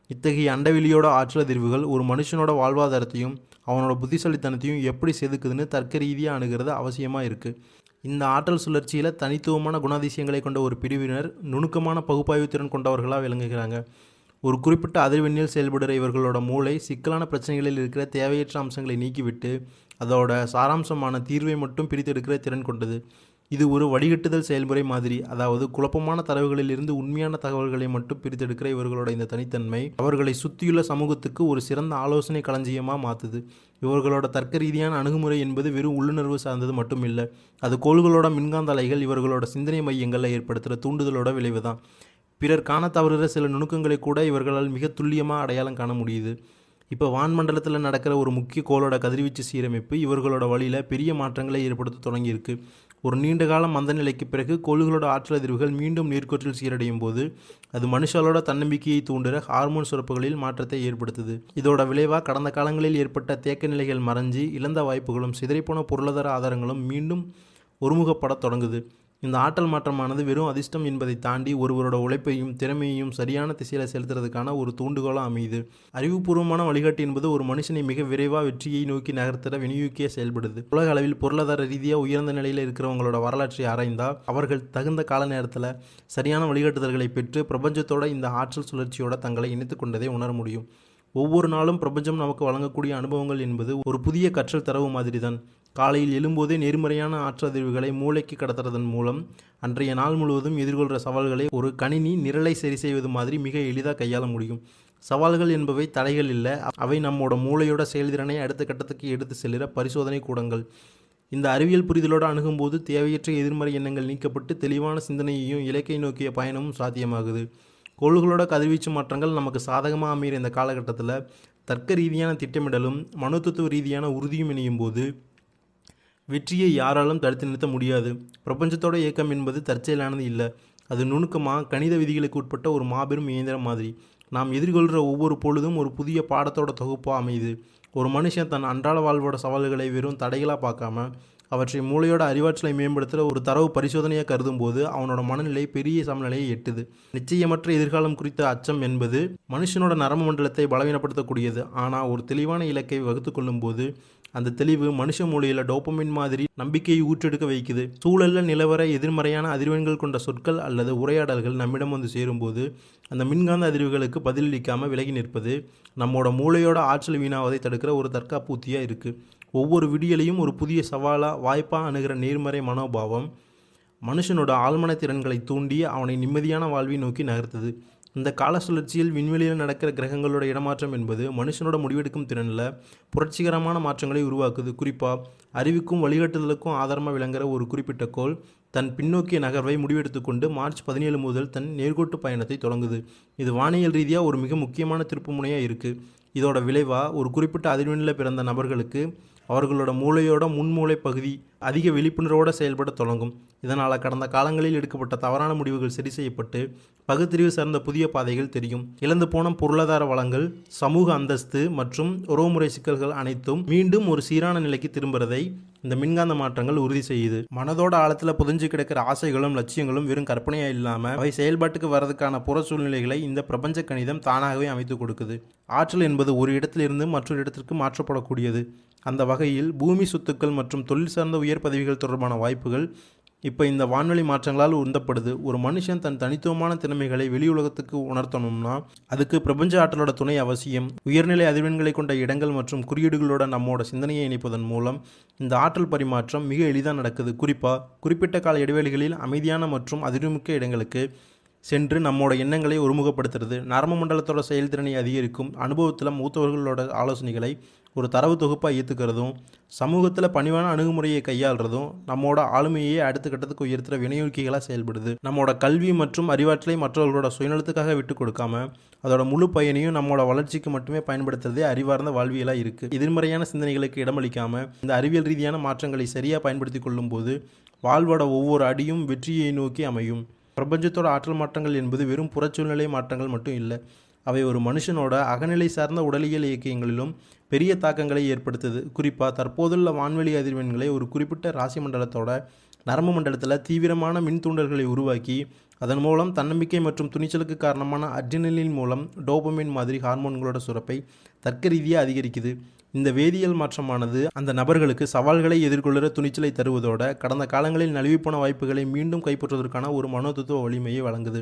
இத்தகைய அண்டவெளியோட ஆற்றல் அதிர்வுகள் ஒரு மனுஷனோட வாழ்வாதாரத்தையும் அவனோட புத்திசாலித்தனத்தையும் எப்படி செதுக்குதுன்னு தர்க்க ரீதியாக அணுகிறது அவசியமாக இருக்குது. இந்த ஆற்றல் சுழற்சியில் தனித்துவமான குணாதிசயங்களை கொண்ட ஒரு பிரிவினர் நுணுக்கமான பகுப்பாய்வு திறன் கொண்டவர்களாக விளங்குகிறாங்க. ஒரு குறிப்பிட்ட அதிர்வெண்ணில் செயல்படுகிற இவர்களோட மூளை சிக்கலான பிரச்சனைகளில் இருக்கிற தேவையற்ற அம்சங்களை நீக்கிவிட்டு அதோட சாராம்சமான தீர்வை மட்டும் பிரித்தெடுக்கிற திறன் கொண்டது. இது ஒரு வடிகட்டுதல் செயல்முறை மாதிரி, அதாவது குழப்பமான தரவுகளில் இருந்து உண்மையான தகவல்களை மட்டும் பிரித்தெடுக்கிற இவர்களோட இந்த தனித்தன்மை அவர்களை சுற்றியுள்ள சமூகத்துக்கு ஒரு சிறந்த ஆலோசனை களஞ்சியமாக மாற்றுது. இவர்களோட தர்க்க ரீதியான அணுகுமுறை என்பது வெறும் உள்ளுணர்வு சார்ந்தது மட்டும் இல்லை, அது கோள்களோட மின்காந்த அலைகள் இவர்களோட சிந்தனை மையங்களில் ஏற்படுத்துகிற தூண்டுதலோட விளைவு தான். பிறர் காண தவறுகிற சில நுணுக்கங்களை கூட இவர்களால் மிக துல்லியமாக அடையாளம் காண முடியுது. இப்போ வான்மண்டலத்தில் நடக்கிற ஒரு முக்கிய கோளோட கதிர்வீச்சு சீரமைப்பு இவர்களோட வழியில் பெரிய மாற்றங்களை ஏற்படுத்த தொடங்கியிருக்கு. ஒரு நீண்ட கால மந்த நிலைக்கு பிறகு கோள்களோட ஆற்றல் அதிர்வுகள் மீண்டும் நேர்கோற்றில் சீரடையும் போது அது மனுஷாலோட தன்னம்பிக்கையை தூண்டுகிற ஹார்மோன் சுரப்புகளில் மாற்றத்தை ஏற்படுத்துது. இதோட விளைவாக கடந்த காலங்களில் ஏற்பட்ட தேக்க நிலைகள் மறைஞ்சி இழந்த வாய்ப்புகளும் சிதறிப்போன பொருளாதார ஆதாரங்களும் மீண்டும் ஒருமுகப்பட தொடங்குது. இந்த ஆற்றல் மாற்றமானது வெறும் அதிர்ஷ்டம் என்பதை தாண்டி ஒருவரோட உழைப்பையும் திறமையையும் சரியான திசையில் செலுத்துறதுக்கான ஒரு தூண்டுகோலாக அமையுது. அறிவுபூர்வமான வழிகாட்டு என்பது ஒரு மனுஷனை மிக விரைவாக வெற்றியை நோக்கி நகர்த்துற விநியோகிக்க செயல்படுது. உலக அளவில் பொருளாதார ரீதியாக உயர்ந்த நிலையில் இருக்கிறவங்களோட வரலாற்றை ஆராய்ந்தால் அவர்கள் தகுந்த கால நேரத்தில் சரியான வழிகாட்டுதல்களை பெற்று பிரபஞ்சத்தோட இந்த ஆற்றல் சுழற்சியோட தங்களை இணைத்து கொண்டதை உணர முடியும். ஒவ்வொரு நாளும் பிரபஞ்சம் நமக்கு வழங்கக்கூடிய அனுபவங்கள் என்பது ஒரு புதிய கற்றல் தரவு மாதிரி தான். காலையில் எழும்போதே நேர்மறையான ஆற்றதிர்வுகளை மூளைக்கு கடத்துறதன் மூலம் அன்றைய நாள் முழுவதும் எதிர்கொள்கிற சவால்களை ஒரு கணினி நிரலை சரி செய்வது மாதிரி மிக எளிதாக கையாள முடியும். சவால்கள் என்பவை தடைகள் இல்லை, அவை நம்மோட மூளையோட செயல்திறனை அடுத்த கட்டத்துக்கு எடுத்து செல்கிற பரிசோதனை கூடங்கள். இந்த அறிவியல் புரிதலோடு அணுகும்போது தேவையற்ற எதிர்மறை எண்ணங்கள் நீக்கப்பட்டு தெளிவான சிந்தனையையும் இலக்கை நோக்கிய பயணமும் சாத்தியமாகுது. கோள்களோட கதிர்வீச்சு மாற்றங்கள் நமக்கு சாதகமாக அமைகிற இந்த காலகட்டத்தில் தர்க்க ரீதியான திட்டமிடலும் மனோதத்துவ ரீதியான உறுதியும் இணையும் போது வெற்றியை யாராலும் தடுத்து நிறுத்த முடியாது. பிரபஞ்சத்தோட இயக்கம் என்பது தற்செயலானது இல்லை, அது நுணுக்கமாக கணித விதிகளுக்கு உட்பட்ட ஒரு மாபெரும் இயந்திரம் மாதிரி. நாம் எதிர்கொள்கிற ஒவ்வொரு பொழுதும் ஒரு புதிய பாடத்தோட தொகுப்பாக அமையுது. ஒரு மனுஷன் தன் அன்றாட வாழ்வோட சவால்களை வெறும் தடைகளாக பார்க்காம அவற்றை மூளையோட அறிவாற்றலை மேம்படுத்துகிற ஒரு தரவு பரிசோதனையாக கருதும் போது அவனோட மனநிலை பெரிய சமநிலையை எட்டுது. நிச்சயமற்ற எதிர்காலம் குறித்த அச்சம் என்பது மனுஷனோட நரம்பு மண்டலத்தை பலவீனப்படுத்தக்கூடியது. ஆனால் ஒரு தெளிவான இலக்கை வகுத்து கொள்ளும் போது அந்த தெளிவு மனுஷ மூளையில் டோபமின் மாதிரி நம்பிக்கையை ஊற்றெடுக்க வைக்குது. சூழலில் நிலவர எதிர்மறையான அதிர்வெண்கள் கொண்ட சொற்கள் அல்லது உரையாடல்கள் நம்மிடம் வந்து சேரும்போது அந்த மின்காந்த அதிர்வுகளுக்கு பதிலளிக்காமல் விலகி நிற்பது நம்மோட மூளையோட ஆற்றல் வீணாவதை தடுக்கிற ஒரு தற்காப்பு உத்தியாக இருக்குது. ஒவ்வொரு விடியலையும் ஒரு புதிய சவாலாக வாய்ப்பாக அணுகிற நேர்மறை மனோபாவம் மனுஷனோட ஆழ்மன திறன்களை தூண்டி அவனை நிம்மதியான வாழ்வை நோக்கி நகர்த்துது. இந்த கால சுழற்சியில் விண்வெளியில் நடக்கிற கிரகங்களோட இடமாற்றம் என்பது மனுஷனோட முடிவெடுக்கும் திறனில் புரட்சிகரமான மாற்றங்களை உருவாக்குது. குறிப்பாக அறிவுக்கும் வழிகாட்டுதலுக்கும் ஆதாரமாக விளங்குகிற ஒரு குறிப்பிட்ட கோள் தன் பின்னோக்கிய நகர்வை முடிவெடுத்து கொண்டு மார்ச் 17 முதல் தன் நேர்கோட்டு பயணத்தை தொடங்குது. இது வானியல் ரீதியாக ஒரு மிக முக்கியமான திருப்பு முனையாக இருக்குது. இதோட விளைவாக ஒரு குறிப்பிட்ட அதிர்வெண்ணில் பிறந்த நபர்களுக்கு அவர்களோட மூளையோட முன்மூளை பகுதி அதிக விழிப்புணர்வோடு செயல்பட தொடங்கும். இதனால் கடந்த காலங்களில் எடுக்கப்பட்ட தவறான முடிவுகள் சரி செய்யப்பட்டு பகுத்தறிவு சார்ந்த புதிய பாதைகள் தெரியும். இழந்து போன பொருளாதார வளங்கள், சமூக அந்தஸ்து மற்றும் உறவுமுறை சிக்கல்கள் அனைத்தும் மீண்டும் ஒரு சீரான நிலைக்கு திரும்புறதை இந்த மின்காந்த மாற்றங்கள் உறுதி செய்யுது. மனதோட ஆழத்தில் புதைஞ்சு கிடக்கிற ஆசைகளும் லட்சியங்களும் வெறும் கற்பனையாக இல்லாமல் அவை செயல்பாட்டுக்கு வர்றதுக்கான புற சூழ்நிலைகளை இந்த பிரபஞ்ச கணிதம் தானாகவே அமைத்து கொடுக்குது. ஆற்றல் என்பது ஒரு இடத்திலிருந்து மற்றொரு இடத்திற்கு மாற்றப்படக்கூடியது. அந்த வகையில் பூமி சொத்துக்கள் மற்றும் தொழில் சார்ந்த உயர் பதவிகள் தொடர்பான வாய்ப்புகள் இப்போ இந்த வான்வெளி மாற்றங்களால் உந்தப்படுது. ஒரு மனுஷன் தன் தனித்துவமான திறமைகளை வெளி உலகத்துக்கு உணர்த்தணும்னா அதுக்கு பிரபஞ்ச ஆற்றலோட துணை அவசியம். உயர்நிலை அதிர்வெண்களை கொண்ட இடங்கள் மற்றும் குறியீடுகளோட நம்மோட சிந்தனையை இணைப்பதன் மூலம் இந்த ஆற்றல் பரிமாற்றம் மிக எளிதாக நடக்குது. குறிப்பிட்ட கால இடைவெளிகளில் அமைதியான மற்றும் அதிர்வுமிக்க இடங்களுக்கு சென்று நம்மோட எண்ணங்களை ஒருமுகப்படுத்துறது நரம்பு மண்டலத்தோட செயல்திறனை அதிகரிக்கும். அனுபவத்தில் மூத்தவர்களோட ஆலோசனைகளை ஒரு தரவு தொகுப்பாக ஏற்றுக்கிறதும் சமூகத்தில் பணிவான அணுகுமுறையை கையாளுறதும் நம்மோட ஆளுமையை அடுத்த கட்டத்துக்கு உயர்த்துகிற வினையோக்கிகளாக செயல்படுது. நம்மோட கல்வி மற்றும் அறிவாற்றலை மற்றவர்களோட சுயநலத்துக்காக விட்டு கொடுக்காம அதோட முழு பயனையும் நம்மளோட வளர்ச்சிக்கு மட்டுமே பயன்படுத்துறதே அறிவார்ந்த வாழ்வியலாக இருக்குது. எதிர்மறையான சிந்தனைகளுக்கு இடமளிக்காமல் இந்த அறிவியல் ரீதியான மாற்றங்களை சரியாக பயன்படுத்தி கொள்ளும் போது வாழ்வோட ஒவ்வொரு அடியும் வெற்றியை நோக்கி அமையும். பிரபஞ்சத்தோட ஆற்றல் மாற்றங்கள் என்பது வெறும் புறச்சூழ்நிலை மாற்றங்கள் மட்டும் இல்லை, அவை ஒரு மனுஷனோட அகநிலை சார்ந்த உடலியல் இயக்கங்களிலும் பெரிய தாக்கங்களை ஏற்படுத்துது. குறிப்பாக தற்போதுள்ள வான்வெளி அதிர்வெண்களை ஒரு குறிப்பிட்ட ராசி மண்டலத்தோட நரம்பு மண்டலத்தில் தீவிரமான மின் தூண்டல்களை உருவாக்கி அதன் மூலம் தன்னம்பிக்கை மற்றும் துணிச்சலுக்கு காரணமான அட்ரினலின் மூலம் டோபமைன் மாதிரி ஹார்மோன்களோட சுரப்பை தர்க்க ரீதியாக அதிகரிக்குது. இந்த வேதியியல் மாற்றமானது அந்த நபர்களுக்கு சவால்களை எதிர்கொள்கிற துணிச்சலை தருவதோட கடந்த காலங்களில் நழுவிப்போன வாய்ப்புகளை மீண்டும் கைப்பற்றுவதற்கான ஒரு மனோதத்துவ வலிமையை வழங்குது.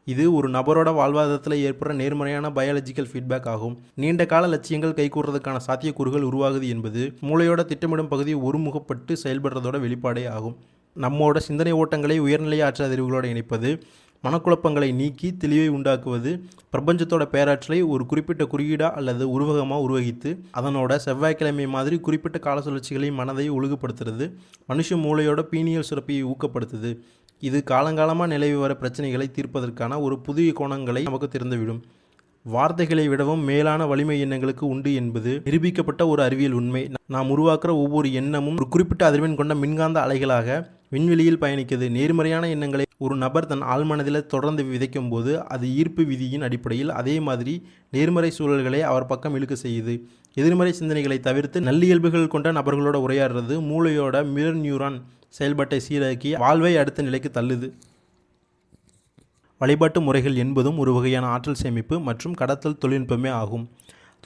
இது ஒரு நபரோட வாழ்வாதாரத்தில் ஏற்படுற நேர்மறையான பயாலஜிக்கல் ஃபீட்பேக் ஆகும். நீண்ட கால லட்சியங்கள் கைகூறுறதுக்கான சாத்தியக்கூறுகள் உருவாகுது என்பது மூளையோட திட்டமிடும் பகுதி ஒருமுகப்பட்டு செயல்படுறதோட வெளிப்பாடே ஆகும். நம்மோட சிந்தனை ஓட்டங்களை உயர்நிலை ஆற்றல் அறிவுகளோடு இணைப்பது, மனக்குழப்பங்களை நீக்கி தெளிவை உண்டாக்குவது, பிரபஞ்சத்தோட பேராற்றலை ஒரு குறிப்பிட்ட குறியீடாக அல்லது உருவகமாக உருவகித்து அதனோட செவ்வாய்க்கிழமை மாதிரி குறிப்பிட்ட கால சுழற்சிகளை மனதை ஒழுங்குபடுத்துறது, மனுஷ மூளையோட பீனியல் சுரப்பியை ஊக்கப்படுத்துது. இது காலங்காலமாக நிலவி வர பிரச்சனைகளை தீர்ப்பதற்கான ஒரு புதிய கோணங்களை நமக்கு திறந்துவிடும். வார்த்தைகளை விடவும் மேலான வலிமை எண்ணங்களுக்கு உண்டு என்பது நிரூபிக்கப்பட்ட ஒரு அறிவியல் உண்மை. நாம் உருவாக்குற ஒவ்வொரு எண்ணமும் ஒரு குறிப்பிட்ட அதிர்வெண் கொண்ட மின்காந்த அலைகளாக விண்வெளியில் பயணிக்குது. நேர்மறையான எண்ணங்களை ஒரு நபர் தன் ஆழ்மனதில் தொடர்ந்து விதைக்கும் போது அது ஈர்ப்பு விதியின் அடிப்படையில் அதே மாதிரி நேர்மறை சூழல்களை அவர் பக்கம் இழுக்க செய்யுது. எதிர்மறை சிந்தனைகளை தவிர்த்து நல்லியல்புகள் கொண்ட நபர்களோட உரையாடுறது மூளையோட மிரர் நியூரான் செயல்பாட்டை சீராக்கி வாழ்வை அடுத்த நிலைக்கு தள்ளுது. வழிபாட்டு முறைகள் என்பதும் ஒரு வகையான ஆற்றல் சேமிப்பு மற்றும் கடத்தல் தொழில்நுட்பமே ஆகும்.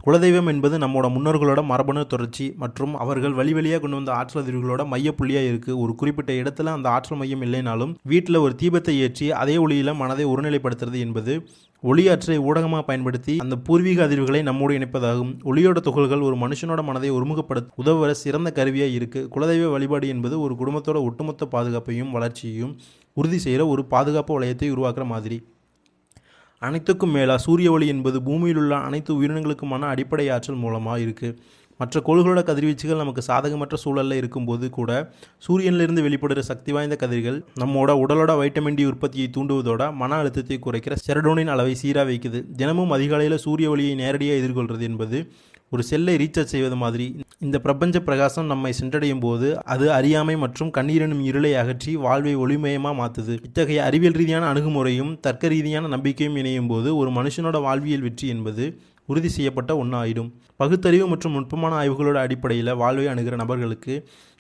குலதெய்வம் என்பது நம்மளோட முன்னோர்களோட மரபணு தொடர்ச்சி மற்றும் அவர்கள் வழியாக கொண்டு வந்த ஆற்றல் அதிர்வுகளோட மையப்புள்ளியாக இருக்குது. ஒரு குறிப்பிட்ட இடத்துல அந்த ஆற்றல் மையம் இல்லைனாலும் வீட்டில் ஒரு தீபத்தை ஏற்றி அதே ஒளியில் மனதை ஒருநிலைப்படுத்துறது என்பது ஒளியாற்றை ஊடகமாக பயன்படுத்தி அந்த பூர்வீக அதிர்வுகளை நம்மோடு இணைப்பதாகும். ஒளியோட துகள்கள் ஒரு மனுஷனோட மனதை ஒருமுகப்படுத்த உதவுற சிறந்த கருவியாக இருக்குது. குலதெய்வ வழிபாடு என்பது ஒரு குடும்பத்தோட ஒட்டுமொத்த பாதுகாப்பையும் வளர்ச்சியையும் உறுதி செய்கிற ஒரு பாதுகாப்பு வளையத்தை உருவாக்குற மாதிரி. அனைத்துக்கும் மேலாக சூரிய ஒளி என்பது பூமியில் உள்ள அனைத்து உயிரினங்களுக்குமான அடிப்படை ஆற்றல் மூலமாக இருக்குது. மற்ற கோள்களோட கதிர்வீச்சுகள் நமக்கு சாதகமற்ற சூழலில் இருக்கும்போது கூட சூரியனிலிருந்து வெளிப்படுகிற சக்தி வாய்ந்த கதிர்கள் நம்மோட உடலோட வைட்டமின் டி உற்பத்தியை தூண்டுவதோட மன அழுத்தத்தை குறைக்கிற செரடோனின் அளவை சீராக வைக்குது. தினமும் அதிகாலையில் சூரிய ஒளியை நேரடியாக எதிர்கொள்வது என்பது ஒரு செல்லை ரீசார்ஜ் செய்வது மாதிரி. இந்த பிரபஞ்ச பிரகாசம் நம்மை சென்றடையும் போது அது அறியாமை மற்றும் கண்ணீரெனும் இருளை அகற்றி வாழ்வை ஒளிமயமாக மாற்றுது. இத்தகைய அறிவியல் ரீதியான அணுகுமுறையும் தர்க்க ரீதியான நம்பிக்கையும் இணையும் போது ஒரு மனுஷனோட வாழ்வியல் வெற்றி என்பது உறுதி செய்யப்பட்ட ஒன்றாயிடும். பகுத்தறிவு மற்றும் நுட்பமான ஆய்வுகளோட அடிப்படையில் வாழ்வை அணுகிற நபர்களுக்கு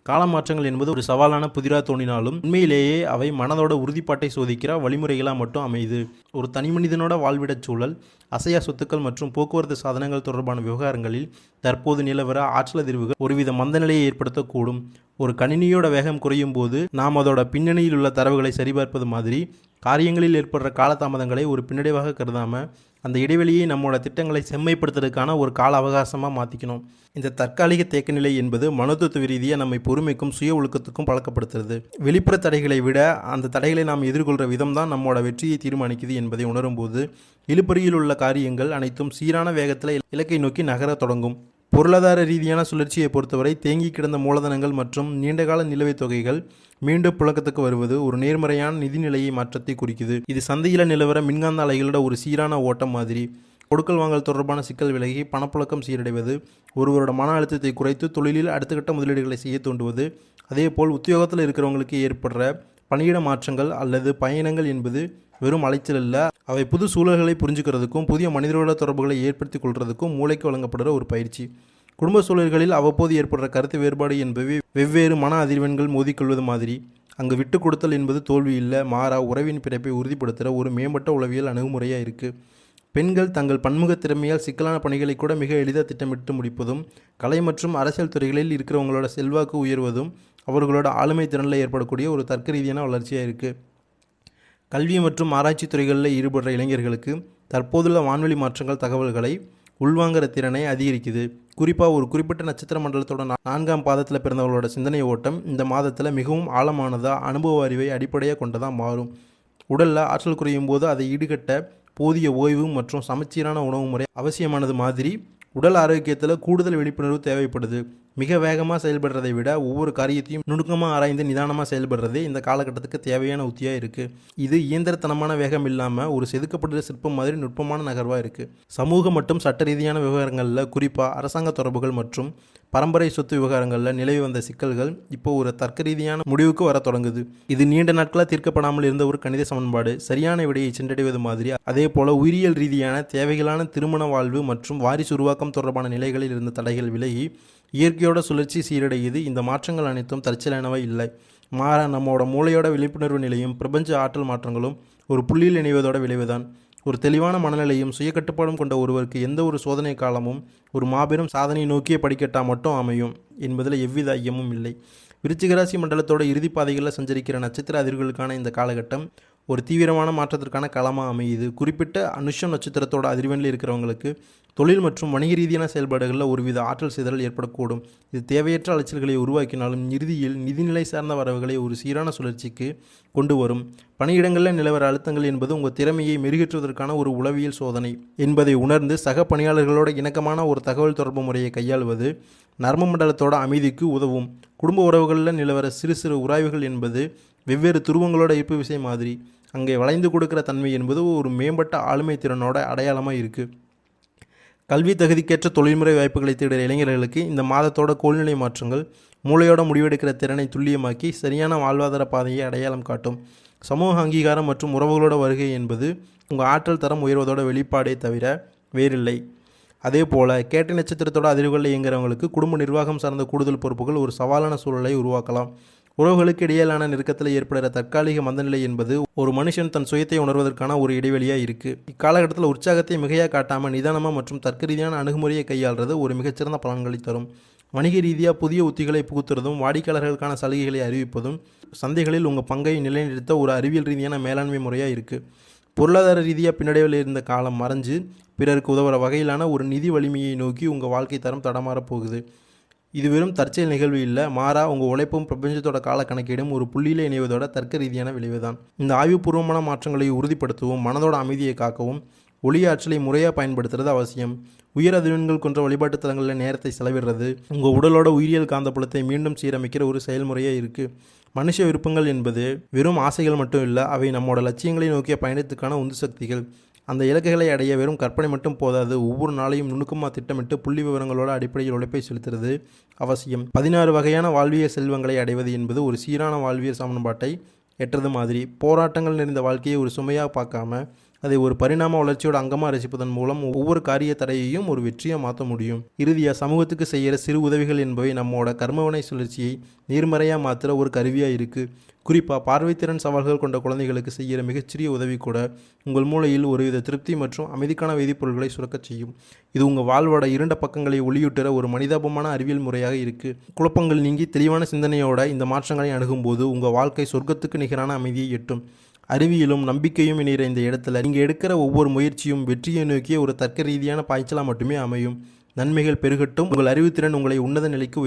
கால மாற்றங்கள் என்பது ஒரு சவாலான புதிராக தோன்றினாலும் உண்மையிலேயே அவை மனதோட உறுதிப்பாட்டை சோதிக்கிற வழிமுறைகளாக மட்டும் அமையுது. ஒரு தனி மனிதனோட வாழ்விடச் சூழல், அசையா சொத்துக்கள் மற்றும் போக்குவரத்து சாதனங்கள் தொடர்பான விவகாரங்களில் தற்போது நிலவர ஆற்றல் அதிர்வுகள் ஒருவித மந்தநிலையை ஏற்படுத்தக்கூடும். ஒரு கணினியோட வேகம் குறையும் போது நாம் அதோட பின்னணியில் உள்ள தரவுகளை சரிபார்ப்பது மாதிரி காரியங்களில் ஏற்படுற காலதாமதங்களை ஒரு பின்னடைவாக கருதாமல் அந்த இடைவெளியை நம்மளோட திட்டங்களை செம்மைப்படுத்துறதுக்கான ஒரு கால அவகாசமாக மாற்றிக்கணும். இந்த தற்காலிக தேக்கநிலை என்பது மனோதத்துவ ரீதியாக நம்மை பொறுமைக்கும் சுய ஒழுக்கத்துக்கும் பழக்கப்படுத்துறது. வெளிப்புற தடைகளை விட அந்த தடைகளை நாம் எதிர்கொள்கிற விதம் தான் நம்மளோட வெற்றியை தீர்மானிக்குது என்பதை உணரும்போது இழுபறியில் உள்ள காரியங்கள் அனைத்தும் சீரான வேகத்தில் இலக்கை நோக்கி நகர தொடங்கும். பொருளாதார ரீதியான சுழற்சியை பொறுத்தவரை தேங்கி கிடந்த மூலதனங்கள் மற்றும் நீண்டகால நிலுவைத் தொகைகள் மீண்டும் புழக்கத்துக்கு வருவது ஒரு நேர்மறையான நிதிநிலையை மாற்றத்தை குறிக்குது. இது சந்தையில் நிலவர மின்காந்த அலைகளோட ஒரு சீரான ஓட்டம் மாதிரி. கொடுக்கல் வாங்கல் தொடர்பான சிக்கல் விலகி பணப்புழக்கம் சீரடைவது, ஒருவரோட மன அழுத்தத்தை குறைத்து தொழிலில் அடுத்த கட்ட முதலீடுகளை செய்ய தூண்டுவது, அதேபோல் உத்தியோகத்தில் இருக்கிறவங்களுக்கு ஏற்படுற பணியிட மாற்றங்கள் அல்லது பயணங்கள் என்பது வெறும் அலைச்சல் இல்லை, அவை புது சூழல்களை புரிஞ்சுக்கிறதுக்கும் புதிய மனிதர்களோட தொடர்புகளை ஏற்படுத்தி கொள்வதற்கும் மூளைக்கு வழங்கப்படுற ஒரு பயிற்சி. குடும்ப சூழல்களில் அவ்வப்போது ஏற்படுற கருத்து வேறுபாடு என்பவை வெவ்வேறு மன அதிர்வெண்கள் மோதிக்கொள்வது மாதிரி. அங்கு விட்டு கொடுத்தல் என்பது தோல்வி இல்லை, மாறா உறவின் பிறப்பை உறுதிப்படுத்துகிற ஒரு மேம்பட்ட உளவியல் அணுகுமுறையாக இருக்குது. பெண்கள் தங்கள் பன்முக திறமையால் சிக்கலான பணிகளை கூட மிக எளிதாக திட்டமிட்டு முடிப்பதும், கலை மற்றும் அரசியல் துறைகளில் இருக்கிறவங்களோட செல்வாக்கு உயர்வதும் அவர்களோட ஆளுமை திறனில் ஏற்படக்கூடிய ஒரு தர்க்க ரீதியான வளர்ச்சியாக இருக்குது. கல்வி மற்றும் ஆராய்ச்சி துறைகளில் ஈடுபடுற இளைஞர்களுக்கு தற்போதுள்ள வான்வெளி மாற்றங்கள் தகவல்களை உள்வாங்கிற திறனை அதிகரிக்குது. குறிப்பாக ஒரு குறிப்பிட்ட நட்சத்திர மண்டலத்தோட 4ஆம் பாதத்தில் பிறந்தவங்களோட சிந்தனை ஓட்டம் இந்த மாதத்தில் மிகவும் ஆழமானதாக அனுபவ அறிவை அடிப்படையாக கொண்டதாக மாறும். உடலில் ஆற்றல் குறையும் போது அதை ஈடுகட்ட போதிய ஓய்வு மற்றும் சமச்சீரான உணவு முறை அவசியமானது மாதிரி உடல் ஆரோக்கியத்தில் கூடுதல் விழிப்புணர்வு தேவைப்படுது. மிக வேகமாக செயல்படுறதை விட ஒவ்வொரு காரியத்தையும் நுணுக்கமாக ஆராய்ந்து நிதானமாக செயல்படுறதே இந்த காலகட்டத்துக்கு தேவையான உத்தியாக இருக்குது. இது இயந்திரத்தனமான வேகம் இல்லாமல் ஒரு செதுக்கப்படுற சிற்பம் மாதிரி நுட்பமான நகர்வாக இருக்குது. சமூக மற்றும் சட்ட ரீதியான விவகாரங்களில், குறிப்பாக அரசாங்க தொடர்புகள் மற்றும் பரம்பரை சொத்து விவகாரங்களில் நிலவி வந்த சிக்கல்கள் இப்போ ஒரு தர்க்க ரீதியான முடிவுக்கு வர தொடங்குது. இது நீண்ட நாட்களாக தீர்க்கப்படாமல் இருந்த ஒரு கணித சமன்பாடு சரியான விடையை சென்றடைவது மாதிரி. அதே போல உயிரியல் ரீதியான தேவைகளான திருமண வாழ்வு மற்றும் வாரிசு உருவாக்கம் தொடர்பான நிலைகளில் இருந்த தடைகள் விலகி இயற்கையோட சுழற்சி சீரடையுது. இந்த மாற்றங்கள் அனைத்தும் தற்செயலானவை இல்லை, மாற நம்மளோட மூளையோட விழிப்புணர்வு நிலையும் பிரபஞ்ச ஆற்றல் மாற்றங்களும் ஒரு புள்ளியில் இணைவதோட விளைவுதான். ஒரு தெளிவான மனநிலையும் சுய கட்டுப்பாடும் கொண்ட ஒருவருக்கு எந்த ஒரு சோதனை காலமும் ஒரு மாபெரும் சாதனை நோக்கிய படிக்கட்டா மட்டும் அமையும் என்பதில் எவ்வித ஐயமும் இல்லை. விருச்சிக ராசி மண்டலத்தோட இறுதி பாதைகளில் சஞ்சரிக்கிற நட்சத்திர அதிர்வுகளுக்கான இந்த காலகட்டம் ஒரு தீவிரமான மாற்றத்திற்கான களமாக அமையுது. குறிப்பிட்ட அனுஷம் நட்சத்திரத்தோட அதிர்வெண்ணில் இருக்கிறவங்களுக்கு தொழில் மற்றும் வணிக ரீதியான செயல்பாடுகளில் ஒருவித ஆற்றல் சிதறல் ஏற்படக்கூடும். இது தேவையற்ற அலைச்சல்களை உருவாக்கினாலும் இறுதியில் நிதிநிலை சார்ந்த வரவுகளை ஒரு சீரான சுழற்சிக்கு கொண்டு வரும். பணியிடங்களில் நிலவர அழுத்தங்கள் என்பது உங்கள் திறமையை மெருகேற்றுவதற்கான ஒரு உளவியல் சோதனை என்பதை உணர்ந்து சக பணியாளர்களோட இணக்கமான ஒரு தகவல் தொடர்பு முறையை கையாள்வது நர்ம மண்டலத்தோட அமைதிக்கு உதவும். குடும்ப உறவுகளில் நிலவர சிறு சிறு உராய்வுகள் என்பது வெவ்வேறு துருவங்களோட ஈர்ப்பு விசை மாதிரி அங்கே வளைந்து கொடுக்குற தன்மை என்பது ஒரு மேம்பட்ட ஆளுமை திறனோட அடையாளமாக இருக்குது. கல்வி தகுதிக்கேற்ற தொழில்முறை வாய்ப்புகளை தேடுகிற இளைஞர்களுக்கு இந்த மாதத்தோட கோல்நிலை மாற்றங்கள் மூளையோட முடிவெடுக்கிற திறனை துல்லியமாக்கி சரியான வாழ்வாதார பாதையை அடையாளம் காட்டும். சமூக அங்கீகாரம் மற்றும் உறவுகளோட வருகை என்பது உங்கள் ஆற்றல் தரம் உயர்வதோட வெளிப்பாடே தவிர வேறில்லை. அதே போல் கேட்டை நட்சத்திரத்தோட அதிர்வுகளில் இயங்குறவங்களுக்கு குடும்ப நிர்வாகம் சார்ந்த கூடுதல் பொறுப்புகள் ஒரு சவாலான சூழலை உருவாக்கலாம். உறவுகளுக்கு இடையிலான நெருக்கத்தில் ஏற்படுகிற தற்காலிக மந்தநிலை என்பது ஒரு மனுஷன் தன் சுயத்தை உணர்வதற்கான ஒரு இடைவெளியாக இருக்குது. இக்காலகட்டத்தில் உற்சாகத்தை மிகையாக காட்டாமல் நிதானமாக மற்றும் தர்க்க ரீதியான அணுகுமுறையை கையாள்றது ஒரு மிகச்சிறந்த பலன்களை தரும். வணிக ரீதியாக புதிய உத்திகளை புகுத்துறதும் வாடிக்கையாளர்களுக்கான சலுகைகளை அறிவிப்பதும் சந்தைகளில் உங்கள் பங்கை நிலைநிறுத்த ஒரு அறிவியல் ரீதியான மேலாண்மை முறையாக இருக்குது. பொருளாதார ரீதியாக பின்னடைவில் இருந்த காலம் மறைஞ்சு பிறருக்கு உதவுற வகையிலான ஒரு நிதி வலிமையை நோக்கி உங்கள் வாழ்க்கை தரம் தடமாறப் போகுது. இது வெறும் தற்செயல் நிகழ்வு இல்லை, மாறா உங்கள் உழைப்பும் பிரபஞ்சத்தோட கால கணக்கீடும் ஒரு புள்ளியில் இணைவதோட தர்க்க ரீதியான விளைவு தான். இந்த ஆய்வுபூர்வமான மாற்றங்களை உறுதிப்படுத்தவும் மனதோட அமைதியை காக்கவும் ஒளி ஆற்றலை முறையாக பயன்படுத்துறது அவசியம். உயர் அதிர்வெண்கள் கொண்ட வழிபாட்டு தலங்களில் நேரத்தை செலவிடுறது உங்கள் உடலோட உயிரியல் காந்தப்புலத்தை மீண்டும் சீரமைக்கிற ஒரு செயல்முறையாக இருக்குது. மனுஷ விருப்பங்கள் என்பது வெறும் ஆசைகள் மட்டும் இல்லை, அவை நம்மளோட லட்சியங்களை நோக்கிய பயணத்துக்கான உந்து சக்திகள். அந்த இலக்குகளை அடைய வெறும் கற்பனை மட்டும் போதாது, ஒவ்வொரு நாளையும் நுணுக்கமாக திட்டமிட்டு புள்ளி விவரங்களோட அடிப்படையில் உழைப்பை செலுத்துறது அவசியம். 16 வகையான வாழ்வியல் செல்வங்களை அடைவது என்பது ஒரு சீரான வாழ்வியல் சமன்பாட்டை எட்டுறது மாதிரி. போராட்டங்கள் நிறைந்த வாழ்க்கையை ஒரு சுமையாக பார்க்காம அதை ஒரு பரிணாம வளர்ச்சியோட அங்கமாக ரசிப்பதன் மூலம் ஒவ்வொரு காரிய தடையையும் ஒரு வெற்றியாக மாற்ற முடியும். இறுதியாக சமூகத்துக்கு செய்கிற சிறு உதவிகள் என்பவை நம்மோட கர்மவினை சுழற்சியை நேர்மறையாக மாற்றுற ஒரு கருவியாக இருக்குது. குறிப்பாக பார்வைத்திறன் சவால்கள் கொண்ட குழந்தைகளுக்கு செய்கிற மிகச்சிறிய உதவி கூட உங்கள் மூளையில் ஒருவித திருப்தி மற்றும் அமைதிக்கான வேதிப்பொருட்களை சுரக்கச் செய்யும். இது உங்கள் வாழ்வோட இருண்ட பக்கங்களை ஒளியூட்டுற ஒரு மனிதாபமான அறிவியல் முறையாக இருக்குது. குழப்பங்கள் நீங்கி தெளிவான சிந்தனையோட இந்த மாற்றங்களை அணுகும்போது உங்கள் வாழ்க்கை சொர்க்கத்துக்கு நிகரான அமைதியை எட்டும். அறிவியலும் நம்பிக்கையும் இணைகிற இந்த இடத்துல நீங்கள் எடுக்கிற ஒவ்வொரு முயற்சியும் வெற்றியை நோக்கிய ஒரு தர்க்க ரீதியான பாய்ச்சலாக மட்டுமே அமையும். நன்மைகள் பெருகட்டும். உங்கள் அறிவுத்திறன் உங்களை உன்னத நிலைக்கு